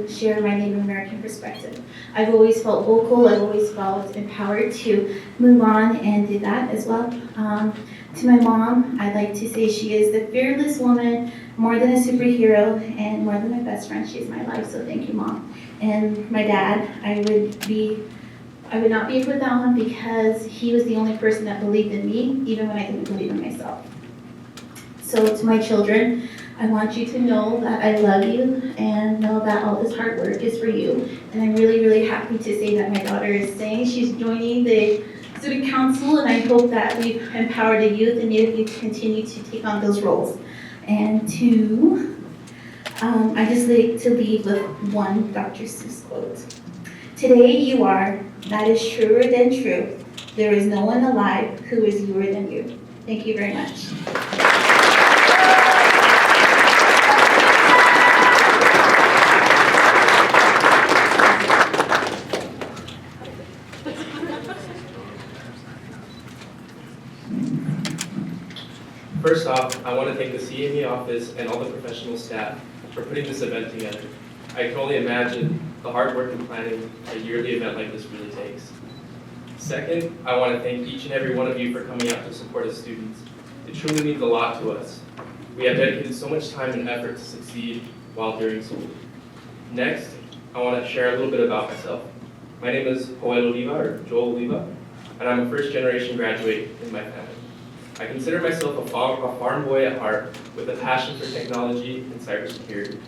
share my Native American perspective. I've always felt vocal, I've always felt empowered to move on and do that as well. To my mom, I'd like to say she is the fearless woman, more than a superhero, and more than my best friend. She is my life, so thank you, Mom. And my dad, I would not be without him because he was the only person that believed in me, even when I didn't believe in myself. So to my children, I want you to know that I love you and know that all this hard work is for you. And I'm really, really happy to say that my daughter is saying she's joining the student council, and I hope that we've empowered the youth and Native youth to continue to take on those roles. And I just like to leave with one Dr. Seuss quote. Today you are, that is truer than true. There is no one alive who is youer than you. Thank you very much. First off, I want to thank the CME office and all the professional staff for putting this event together. I can only imagine the hard work and planning a yearly event like this really takes. Second, I want to thank each and every one of you for coming out to support us students. It truly means a lot to us. We have dedicated so much time and effort to succeed while during school. Next, I want to share a little bit about myself. My name is Joel Oliva, or Joel Oliva, and I'm a first-generation graduate in my family. I consider myself a farm boy at heart with a passion for technology and cybersecurity.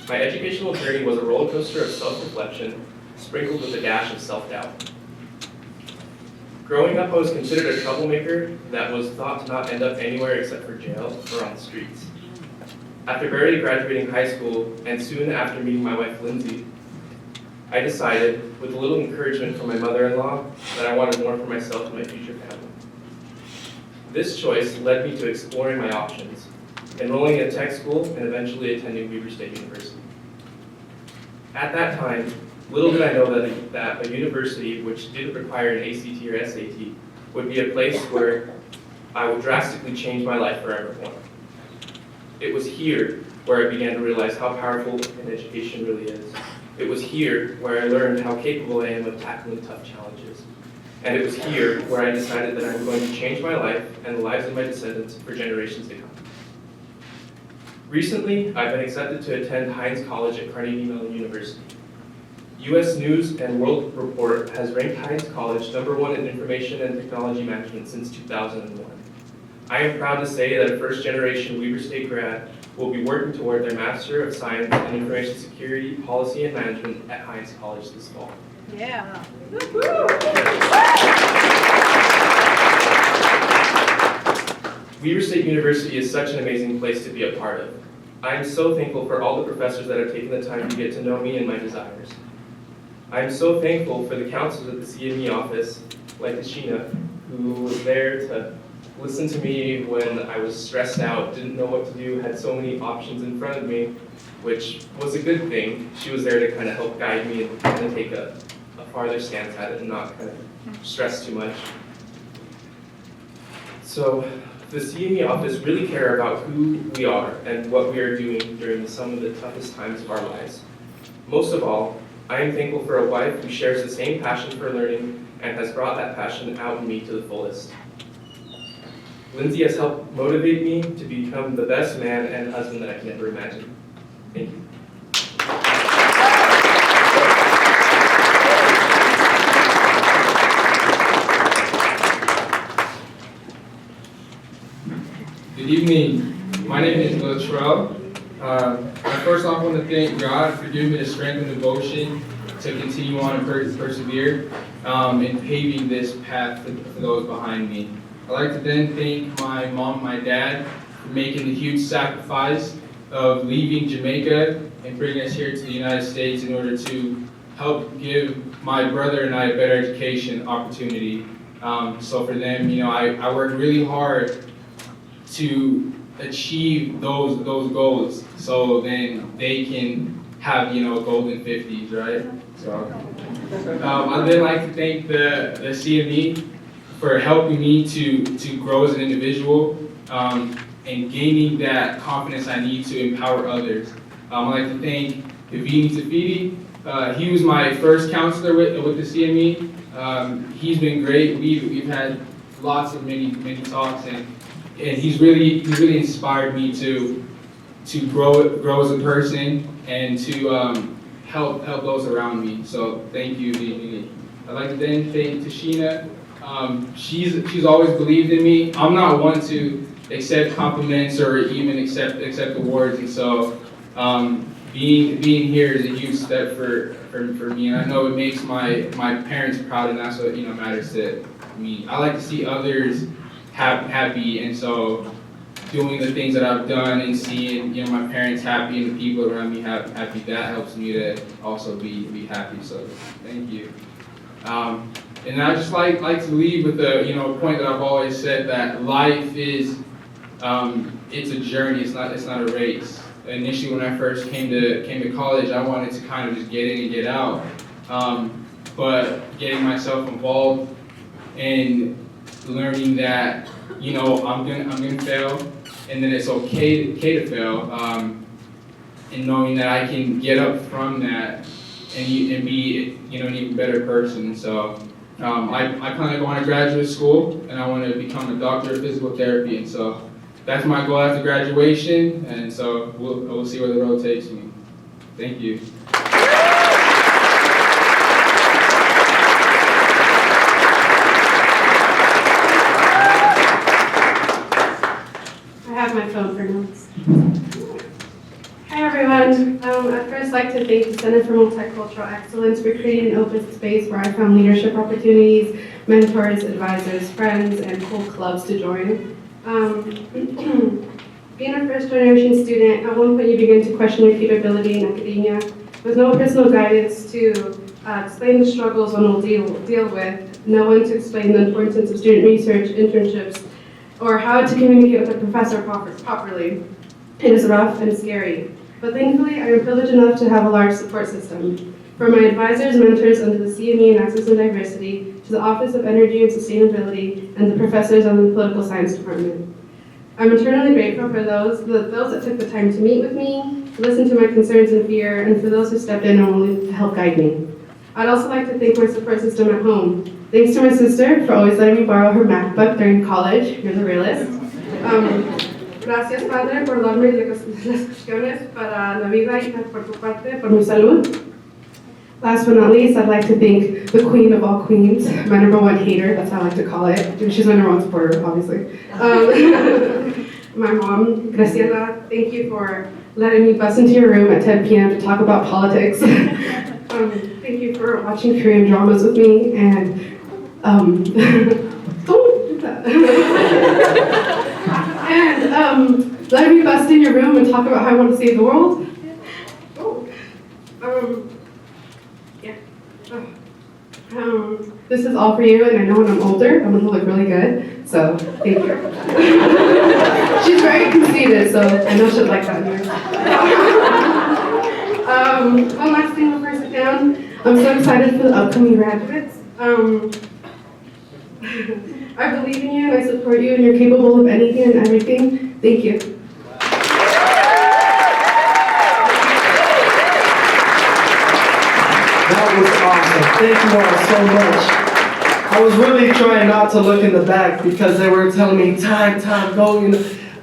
My educational journey was a roller coaster of self-reflection, sprinkled with a dash of self-doubt. Growing up, I was considered a troublemaker that was thought to not end up anywhere except for jail or on the streets. After barely graduating high school, and soon after meeting my wife Lindsay, I decided, with a little encouragement from my mother-in-law, that I wanted more for myself and my future family. This choice led me to exploring my options, enrolling in tech school and eventually attending Weber State University. At that time, little did I know that a university which didn't require an ACT or SAT would be a place where I would drastically change my life forever. It was here where I began to realize how powerful an education really is. It was here where I learned how capable I am of tackling tough challenges. And it was here where I decided that I'm going to change my life and the lives of my descendants for generations to come. Recently, I've been accepted to attend Heinz College at Carnegie Mellon University. U.S. News and World Report has ranked Heinz College #1 in information and technology management since 2001. I am proud to say that a first-generation Weber State grad will be working toward their Master of Science in Information Security, Policy, and Management at Heinz College this fall. Yeah. Weber State University is such an amazing place to be a part of. I am so thankful for all the professors that have taken the time to get to know me and my desires. I am so thankful for the counselors at the CME office, like Ashina, who was there to listen to me when I was stressed out, didn't know what to do, had so many options in front of me, which was a good thing. She was there to kind of help guide me and kind of take a farther stance at it and not kind of stress too much. So the CME office really care about who we are and what we are doing during some of the toughest times of our lives. Most of all, I am thankful for a wife who shares the same passion for learning and has brought that passion out in me to the fullest. Lindsay has helped motivate me to become the best man and husband that I can ever imagine. Thank you. Good evening. My name is Latrell. I first off want to thank God for giving me the strength and devotion to continue on and persevere in paving this path for those behind me. I'd like to then thank my mom and my dad for making the huge sacrifice of leaving Jamaica and bringing us here to the United States in order to help give my brother and I a better education opportunity. So for them, I worked really hard to achieve those goals, so then they can have golden 50s, right? So I'd then like to thank the CME for helping me to grow as an individual and gaining that confidence I need to empower others. I'd like to thank Davini Tafiti. He was my first counselor with the CME. He's been great. We've had lots of many talks, and he's really inspired me to grow as a person and to help those around me. So thank you, Davini. I'd like to then thank Tashina. She's always believed in me. I'm not one to accept compliments or even accept awards, and so being here is a huge step for me. And I know it makes my parents proud, and that's what matters to me. I like to see others happy, and so doing the things that I've done and seeing my parents happy and the people around me happy, that helps me to also be happy. So thank you. And I just like to leave with a point that I've always said, that life is it's a journey. It's not a race. Initially, when I first came to college, I wanted to kind of just get in and get out, but getting myself involved and learning that I'm gonna fail, and then it's okay to fail, and knowing that I can get up from that and be an even better person. So I plan to go on to graduate school, and I want to become a doctor of physical therapy, and so that's my goal after graduation, and so we'll see where the road takes me. Thank you. I have my phone for notes. Hi everyone. I'd first like to thank the Center for Multicultural Excellence for creating an open space where I found leadership opportunities, mentors, advisors, friends, and cool clubs to join. Being a first generation student, at one point you begin to question your capability in academia. With no personal guidance to explain the struggles one will deal with, no one to explain the importance of student research, internships, or how to communicate with a professor properly. It is rough and scary. But thankfully, I am privileged enough to have a large support system. From my advisors, mentors under the CME and Access and Diversity, to the Office of Energy and Sustainability, and the professors on the Political Science Department. I'm eternally grateful for those that took the time to meet with me, to listen to my concerns and fear, and for those who stepped in and willing to help guide me. I'd also like to thank my support system at home. Thanks to my sister for always letting me borrow her MacBook during college. You're the realist. Gracias, Padre, por darme las cuestiones para la vida y por tu parte, por mi salud. Last but not least, I'd like to thank the queen of all queens, my number one hater, that's how I like to call it. She's my number one supporter, obviously. My mom, Graciela, thank you for letting me bust into your room at 10 p.m. to talk about politics. Thank you for watching Korean dramas with me, and don't do that. And letting me bust in your room and talk about how I want to save the world. This is all for you, and I know when I'm older, I'm gonna look really good, so thank you. She's very conceited, so I know she'll like that news. One last thing before I sit down. I'm so excited for the upcoming graduates. I believe in you, and I support you, and you're capable of anything and everything. Thank you. That was awesome. Thank you all so much. I was really trying not to look in the back because they were telling me, time, go.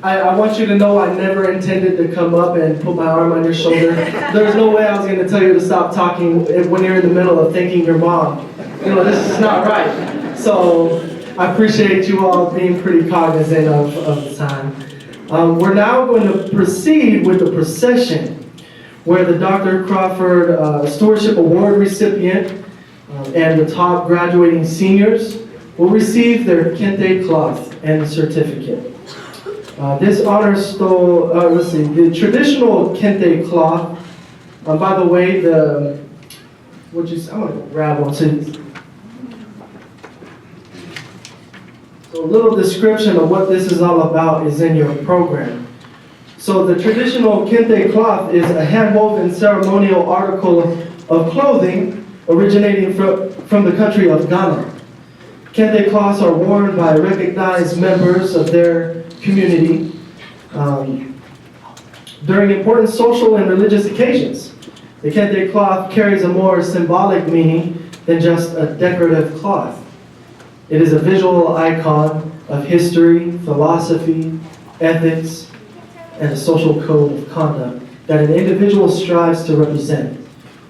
I want you to know I never intended to come up and put my arm on your shoulder. There's no way I was going to tell you to stop talking when you're in the middle of thanking your mom. This is not right. So I appreciate you all being pretty cognizant of the time. We're now going to proceed with the procession, where the Dr. Crawford Stewardship Award recipient and the top graduating seniors will receive their Kente cloth and certificate. This honor the traditional Kente cloth, by the way, I'm gonna grab one. So a little description of what this is all about is in your program. So the traditional Kente cloth is a hand-woven ceremonial article of clothing originating from the country of Ghana. Kente cloths are worn by recognized members of their community during important social and religious occasions. The kente cloth carries a more symbolic meaning than just a decorative cloth. It is a visual icon of history, philosophy, ethics, and a social code of conduct that an individual strives to represent.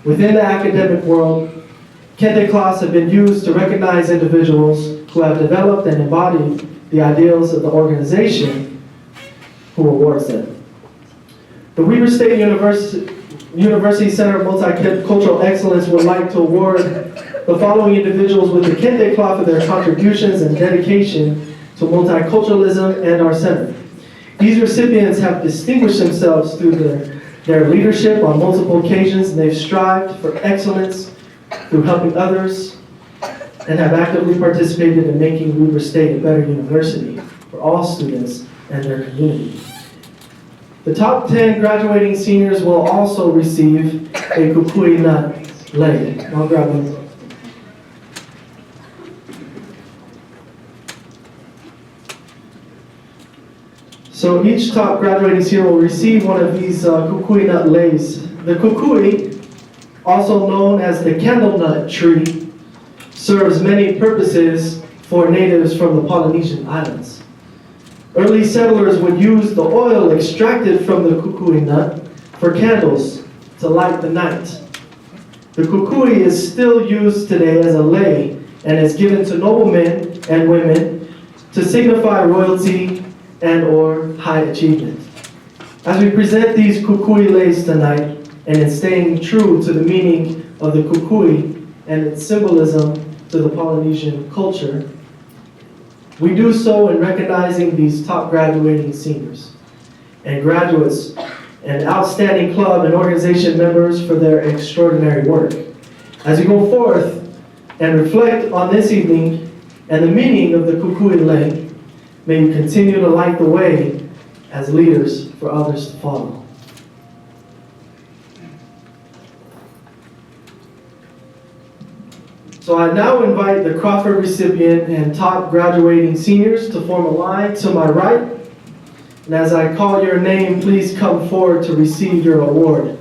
Within the academic world, kente cloths have been used to recognize individuals who have developed and embodied the ideals of the organization who awards them. The Weber State University Center of Multicultural Excellence would like to award the following individuals with the kente cloth for their contributions and dedication to multiculturalism and our center. These recipients have distinguished themselves through their leadership on multiple occasions, and they've strived for excellence through helping others and have actively participated in making Weber State a better university for all students and their community. The top 10 graduating seniors will also receive a kukui nut lei. I'll grab one. So each top graduating senior will receive one of these kukui nut leis. The kukui, also known as the candle nut tree, serves many purposes for natives from the Polynesian islands. Early settlers would use the oil extracted from the kukui nut for candles to light the night. The kukui is still used today as a lei and is given to noblemen and women to signify royalty and or high achievement. As we present these kukui leis tonight, and in staying true to the meaning of the kukui and its symbolism to the Polynesian culture, we do so in recognizing these top graduating seniors and graduates and outstanding club and organization members for their extraordinary work. As you go forth and reflect on this evening and the meaning of the kukui lei, may you continue to light the way as leaders for others to follow. So I now invite the Crawford recipient and top graduating seniors to form a line to my right. And as I call your name, please come forward to receive your award.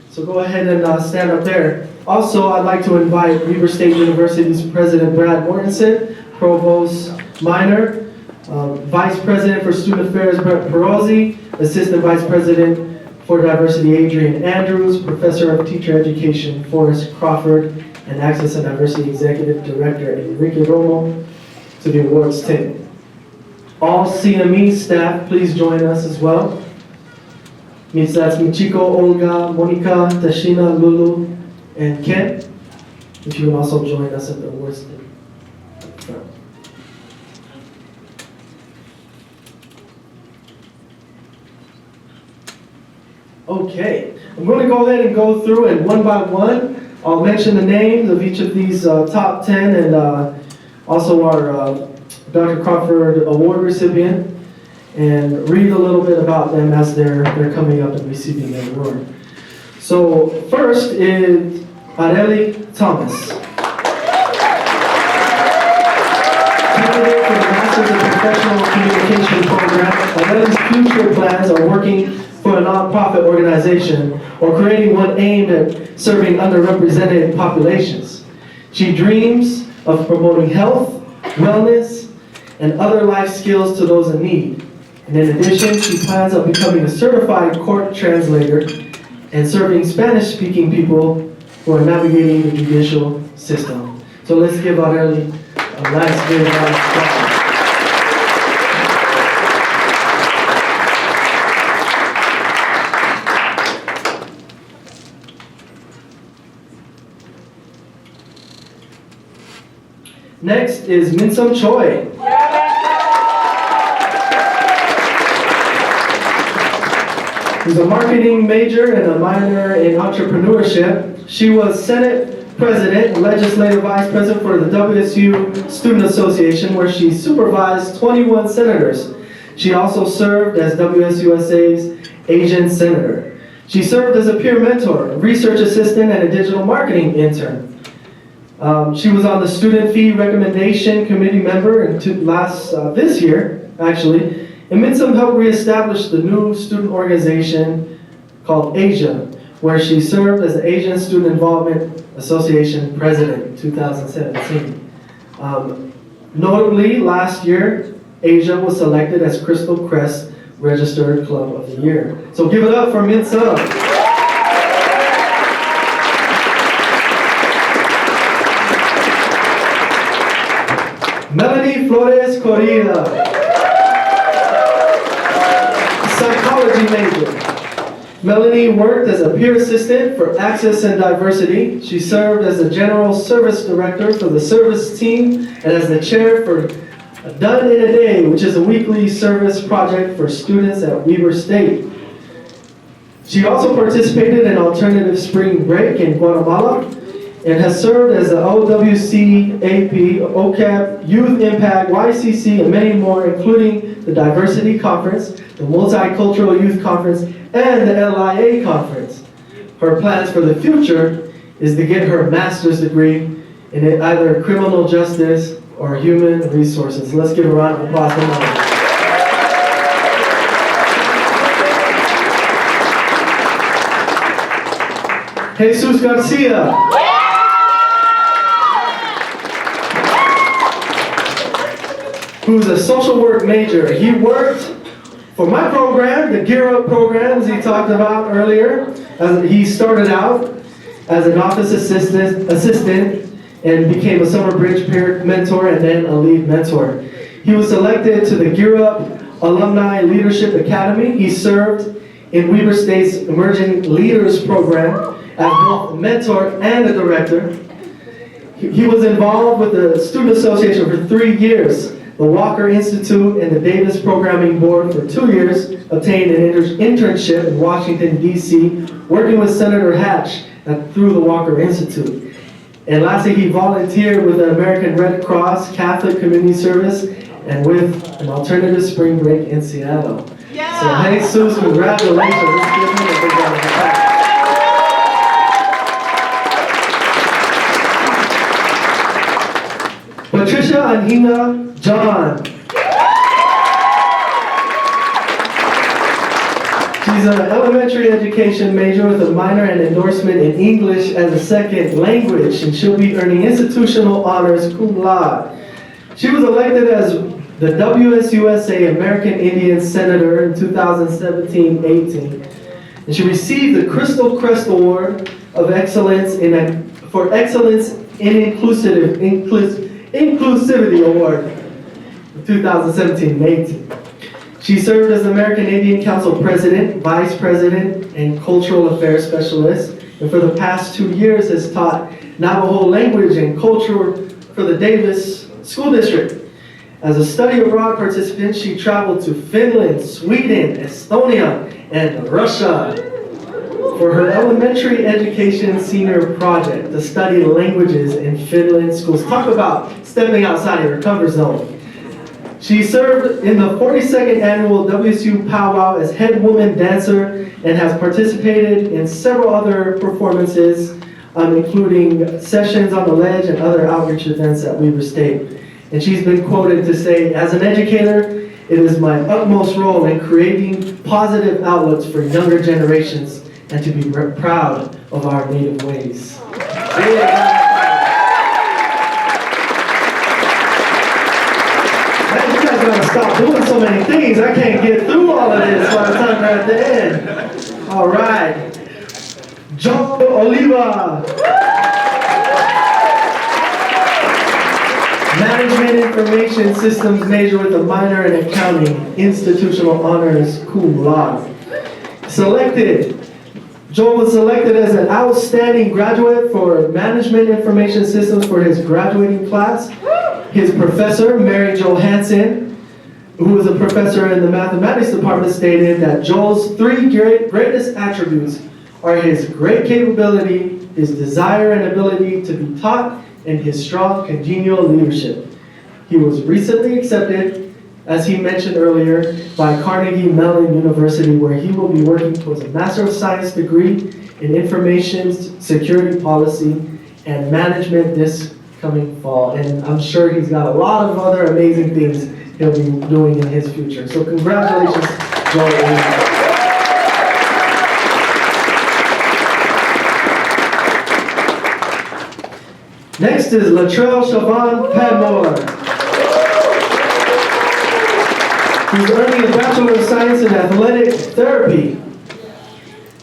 So go ahead and stand up there. Also, I'd like to invite Weber State University's President Brad Mortensen, Provost Minor, Vice President for Student Affairs Brett Perozzi, Assistant Vice President for Diversity Adrian Andrews, Professor of Teacher Education Forrest Crawford, and Access and Diversity Executive Director Enrique Romo to the awards table. All CME staff, please join us as well. That's Michiko, Olga, Monica, Tashina, Lulu, and Ken. If you can also join us at the awards table. Okay, I'm going to go ahead and go through and one by one, I'll mention the names of each of these top 10 and also our Dr. Crawford Award recipient, and read a little bit about them as they're coming up and receiving their award. So first is Areli Thomas. Candidate for the Masters in Professional Communication program, Areli's future plans are working for a nonprofit organization or creating one aimed at serving underrepresented populations. She dreams of promoting health, wellness, and other life skills to those in need. And in addition, she plans on becoming a certified court translator and serving Spanish-speaking people who are navigating the judicial system. So let's give Areli a nice big round of applause. Next is Minsum Choi. Who's a marketing major and a minor in entrepreneurship. She was Senate President and Legislative Vice President for the WSU Student Association, where she supervised 21 senators. She also served as WSUSA's Asian Senator. She served as a peer mentor, research assistant, and a digital marketing intern. She was on the Student Fee Recommendation Committee member this year, actually, and Minsum helped reestablish the new student organization called Asia, where she served as the Asian Student Involvement Association President in 2017. Notably, last year, Asia was selected as Crystal Crest Registered Club of the Year. So give it up for Min Sung. Melanie Flores Correa, psychology major. Melanie worked as a peer assistant for Access and Diversity. She served as the General Service Director for the service team and as the chair for Done in a Day, which is a weekly service project for students at Weber State. She also participated in Alternative Spring Break in Guatemala and has served as the OWCAP, OCAP, Youth Impact, YCC, and many more, including the Diversity Conference, the Multicultural Youth Conference, and the LIA Conference. Her plans for the future is to get her master's degree in either criminal justice or human resources. Let's give a round of applause for Melanie. Jesus Garcia. Who's a social work major. He worked for my program, the Gear Up programs he talked about earlier. He started out as an office assistant and became a summer bridge peer mentor and then a lead mentor. He was selected to the Gear Up Alumni Leadership Academy. He served in Weber State's Emerging Leaders Program as both a mentor and a director. He was involved with the Student Association for 3 years, the Walker Institute and the Davis Programming Board for 2 years, obtained an internship in Washington, D.C., working with Senator Hatch through the Walker Institute. And lastly, he volunteered with the American Red Cross Catholic Community Service and with an Alternative Spring Break in Seattle. Yeah. So, Jesus, congratulations. Let's give him a big round of applause. Patricia Anhina John. She's an elementary education major with a minor and endorsement in English as a second language, and she'll be earning institutional honors cum laude. She was elected as the WSUSA American Indian Senator in 2017-18, and she received the Crystal Crest Award of Excellence for Excellence in Inclusivity Award in 2017-18. She served as American Indian Council President, Vice President, and Cultural Affairs Specialist, and for the past 2 years has taught Navajo language and culture for the Davis School District. As a study abroad participant, she traveled to Finland, Sweden, Estonia, and Russia for her elementary education senior project to study languages in Finland schools. Talk about stepping outside of your comfort zone. She served in the 42nd annual WSU Powwow as head woman dancer and has participated in several other performances, including sessions on the ledge and other outreach events at Weber State. And she's been quoted to say, "As an educator, it is my utmost role in creating positive outlooks for younger generations and to be proud of our native ways." You guys gotta stop doing so many things. I can't get through all of this by the time we're at the end. All right. John Oliva. Management Information Systems major with a minor in accounting, institutional honors cum laude. Joel was selected as an outstanding graduate for Management Information Systems for his graduating class. His professor, Mary Jo Hansen, who was a professor in the mathematics department, stated that Joel's 3 greatest attributes are his great capability, his desire and ability to be taught, and his strong congenial leadership. He was recently accepted, as he mentioned earlier, by Carnegie Mellon University, where he will be working towards a Master of Science degree in Information Security Policy and Management this coming fall. And I'm sure he's got a lot of other amazing things he'll be doing in his future. So congratulations, Joel. Next is Latrell Siobhan Padmore. He's earning a Bachelor of Science in Athletic Therapy.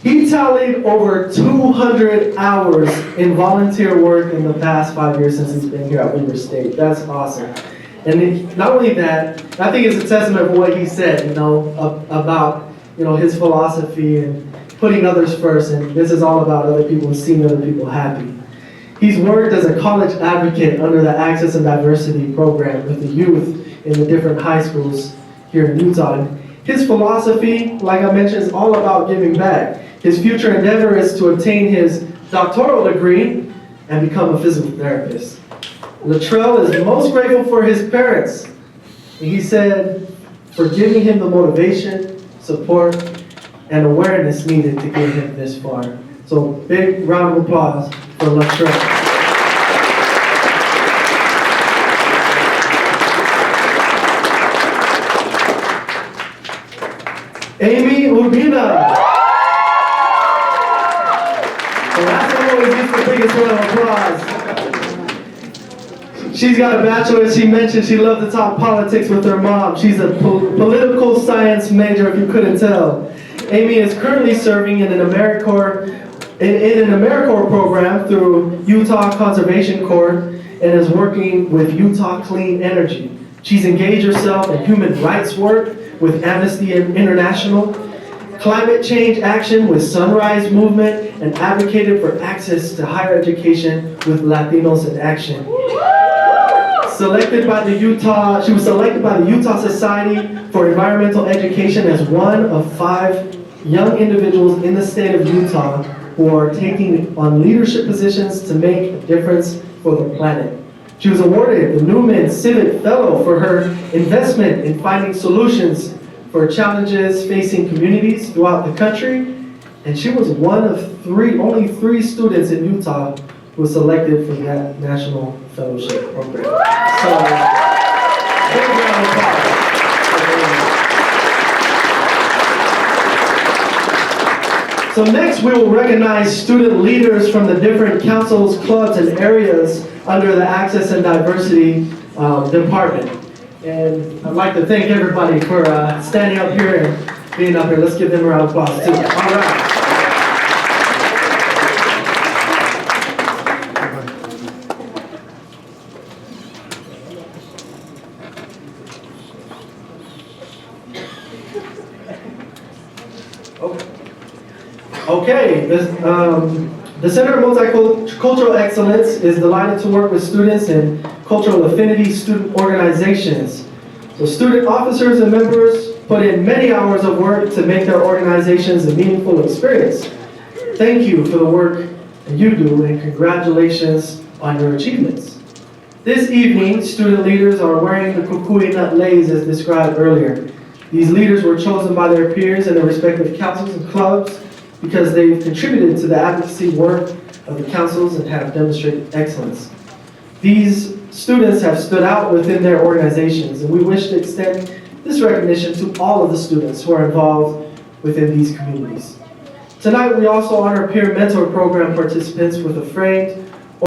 He tallied over 200 hours in volunteer work in the past 5 years since he's been here at Weber State. That's awesome. And not only that, I think it's a testament of what he said, about, his philosophy and putting others first. And this is all about other people and seeing other people happy. He's worked as a college advocate under the Access and Diversity program with the youth in the different high schools here in Utah. And his philosophy, like I mentioned, is all about giving back. His future endeavor is to obtain his doctoral degree and become a physical therapist. Latrell is most grateful for his parents. And he said, for giving him the motivation, support, and awareness needed to get him this far. So big round of applause for Latrell. Amy Urbina. The last one always gets the biggest round of applause. She's got a bachelor's. She mentioned she loved to talk politics with her mom. She's a political science major, if you couldn't tell. Amy is currently serving in an AmeriCorps program through Utah Conservation Corps and is working with Utah Clean Energy. She's engaged herself in human rights work with Amnesty International, climate change action with Sunrise Movement, and advocated for access to higher education with Latinos in Action. She was selected by the Utah Society for Environmental Education as one of 5 young individuals in the state of Utah who are taking on leadership positions to make a difference for the planet. She was awarded the Newman Civic Fellow for her investment in finding solutions for challenges facing communities throughout the country. And she was one of only three students in Utah who was selected for that National Fellowship Program. So, big round of applause. So next we will recognize student leaders from the different councils, clubs, and areas under the Access and Diversity Department. And I'd like to thank everybody for standing up here and being up here. Let's give them a round of applause too. All right. Okay, the Center of Multicultural Excellence is delighted to work with students in cultural affinity student organizations. So student officers and members put in many hours of work to make their organizations a meaningful experience. Thank you for the work that you do, and congratulations on your achievements. This evening, student leaders are wearing the kukui nut leis as described earlier. These leaders were chosen by their peers in their respective councils and clubs because they've contributed to the advocacy work of the councils and have demonstrated excellence. These students have stood out within their organizations, and we wish to extend this recognition to all of the students who are involved within these communities. Tonight, we also honor peer mentor program participants with a framed